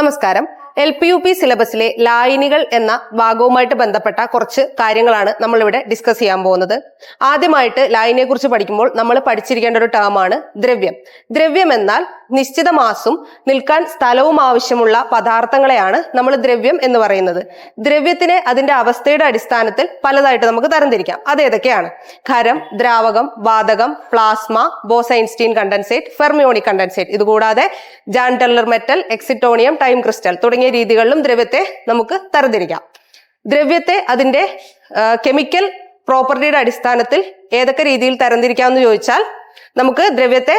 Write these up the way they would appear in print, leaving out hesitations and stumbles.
നമസ്കാരം. LPUP സിലബസിലെ ലായനികൾ എന്ന ഭാഗവുമായിട്ട് ബന്ധപ്പെട്ട കുറച്ച് കാര്യങ്ങളാണ് നമ്മളിവിടെ ഡിസ്കസ് ചെയ്യാൻ പോകുന്നത്. ആദ്യമായിട്ട് ലായനിയെ കുറിച്ച് പഠിക്കുമ്പോൾ നമ്മൾ പഠിച്ചിരിക്കേണ്ട ഒരു ടേമാണ് ദ്രവ്യം. ദ്രവ്യം എന്നാൽ നിശ്ചിത മാസും നിൽക്കാൻ സ്ഥലവും ആവശ്യമുള്ള പദാർത്ഥങ്ങളെയാണ് നമ്മൾ ദ്രവ്യം എന്ന് പറയുന്നത്. ദ്രവ്യത്തിനെ അതിന്റെ അവസ്ഥയുടെ അടിസ്ഥാനത്തിൽ പലതായിട്ട് നമുക്ക് തരംതിരിക്കാം. അതേതൊക്കെയാണ്? ഖരം, ദ്രാവകം, വാതകം, plasma, Bose Einstein condensate, fermionic condensate. ഇതുകൂടാതെ Jahn Teller metal, excitonium, time crystal തുടങ്ങിയ രീതികളിലും ദ്രവ്യത്തെ നമുക്ക് തരംതിരിക്കാം. ദ്രവ്യത്തെ അതിന്റെ കെമിക്കൽ പ്രോപ്പർട്ടിയുടെ അടിസ്ഥാനത്തിൽ ഏതൊക്കെ രീതിയിൽ തരംതിരിക്കാമെന്ന് ചോദിച്ചാൽ നമുക്ക് ദ്രവ്യത്തെ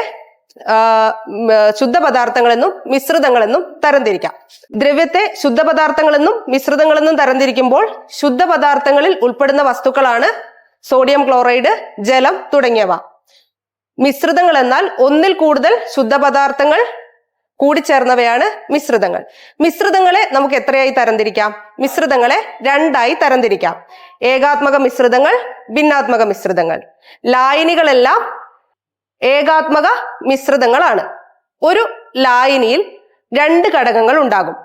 ശുദ്ധപദാർത്ഥങ്ങളെന്നും മിശ്രിതങ്ങളെന്നും തരംതിരിക്കാം. ദ്രവ്യത്തെ ശുദ്ധപദാർത്ഥങ്ങളെന്നും മിശ്രിതങ്ങളെന്നും തരംതിരിക്കുമ്പോൾ ശുദ്ധപദാർത്ഥങ്ങളിൽ ഉൾപ്പെടുന്ന വസ്തുക്കളാണ് സോഡിയം ക്ലോറൈഡ്, ജലം തുടങ്ങിയവ. മിശ്രിതങ്ങൾ എന്നാൽ ഒന്നിൽ കൂടുതൽ ശുദ്ധപദാർത്ഥങ്ങൾ കൂടിച്ചേർന്നവയാണ് മിശ്രിതങ്ങൾ. മിശ്രിതങ്ങളെ നമുക്ക് എത്രയായി തരംതിരിക്കാം? മിശ്രിതങ്ങളെ രണ്ടായി തരംതിരിക്കാം. ഏകാത്മക മിശ്രിതങ്ങൾ, ഭിന്നാത്മക മിശ്രിതങ്ങൾ. ലായനികളെല്ലാം ഏകാത്മക മിശ്രിതങ്ങളാണ്. ഒരു ലായനിയിൽ രണ്ട് ഘടകങ്ങൾ ഉണ്ടാകും.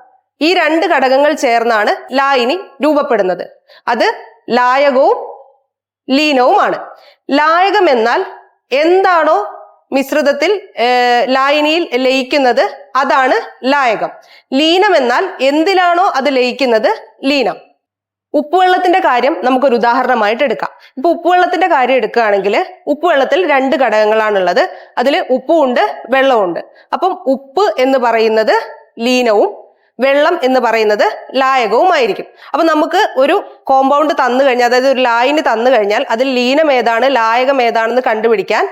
ഈ രണ്ട് ഘടകങ്ങൾ ചേർന്നാണ് ലായനി രൂപപ്പെടുന്നത്. അത് ലായകവും ലീനവുമാണ്. ലായകം എന്നാൽ എന്താണോ മിശ്രിതത്തിൽ ലായനിയിൽ ലയിക്കുന്നത് അതാണ് ലായകം. ലീനം എന്നാൽ എന്തിലാണോ അത് ലയിക്കുന്നത് ലീനം. ഉപ്പുവെള്ളത്തിന്റെ കാര്യം നമുക്കൊരു ഉദാഹരണമായിട്ട് എടുക്കാം. ഇപ്പൊ ഉപ്പുവെള്ളത്തിന്റെ കാര്യം എടുക്കുകയാണെങ്കിൽ ഉപ്പുവെള്ളത്തിൽ രണ്ട് ഘടകങ്ങളാണുള്ളത്. അതിൽ ഉപ്പും ഉണ്ട്, വെള്ളവും ഉണ്ട്. അപ്പം ഉപ്പ് എന്ന് പറയുന്നത് ലീനവും വെള്ളം എന്ന് പറയുന്നത് ലായകവുമായിരിക്കും. അപ്പൊ നമുക്ക് ഒരു കോമ്പൗണ്ട് തന്നു കഴിഞ്ഞാൽ, അതായത് ഒരു ലായനി തന്നു കഴിഞ്ഞാൽ അതിൽ ലീനം ഏതാണ് ലായകം ഏതാണെന്ന് കണ്ടുപിടിക്കാൻ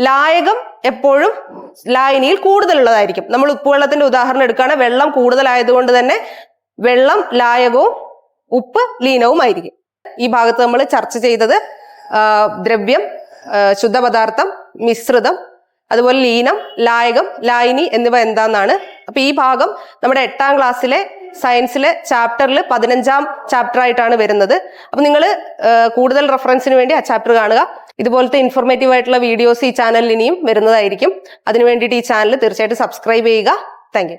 ലായകം എപ്പോഴും ലായനിയിൽ കൂടുതലുള്ളതായിരിക്കും. നമ്മൾ ഉപ്പുവെള്ളത്തിന്റെ ഉദാഹരണം എടുക്കുകയാണെങ്കിൽ വെള്ളം കൂടുതലായതുകൊണ്ട് തന്നെ വെള്ളം ലായകവും ഉപ്പ് ലീനവുമായിരിക്കും. ഈ ഭാഗത്ത് നമ്മൾ ചർച്ച ചെയ്തത് ദ്രവ്യം, ശുദ്ധപദാർത്ഥം, മിശ്രിതം, അതുപോലെ ലീനം, ലായകം, ലായനി എന്നിവ എന്താന്നാണ്. അപ്പൊ ഈ ഭാഗം നമ്മുടെ 8ാം ക്ലാസ്സിലെ സയൻസിലെ ചാപ്റ്ററിൽ 15ാം ചാപ്റ്റർ ആയിട്ടാണ് വരുന്നത്. അപ്പൊ നിങ്ങൾ കൂടുതൽ റെഫറൻസിന് വേണ്ടി ആ ചാപ്റ്റർ കാണുക. ഇതുപോലത്തെ ഇൻഫോർമേറ്റീവ് ആയിട്ടുള്ള വീഡിയോസ് ഈ ചാനലിൽ ഇനിയും വരുന്നതായിരിക്കും. അതിനു വേണ്ടിയിട്ട് ഈ ചാനൽ തീർച്ചയായിട്ടും സബ്സ്ക്രൈബ് ചെയ്യുക. Thank you.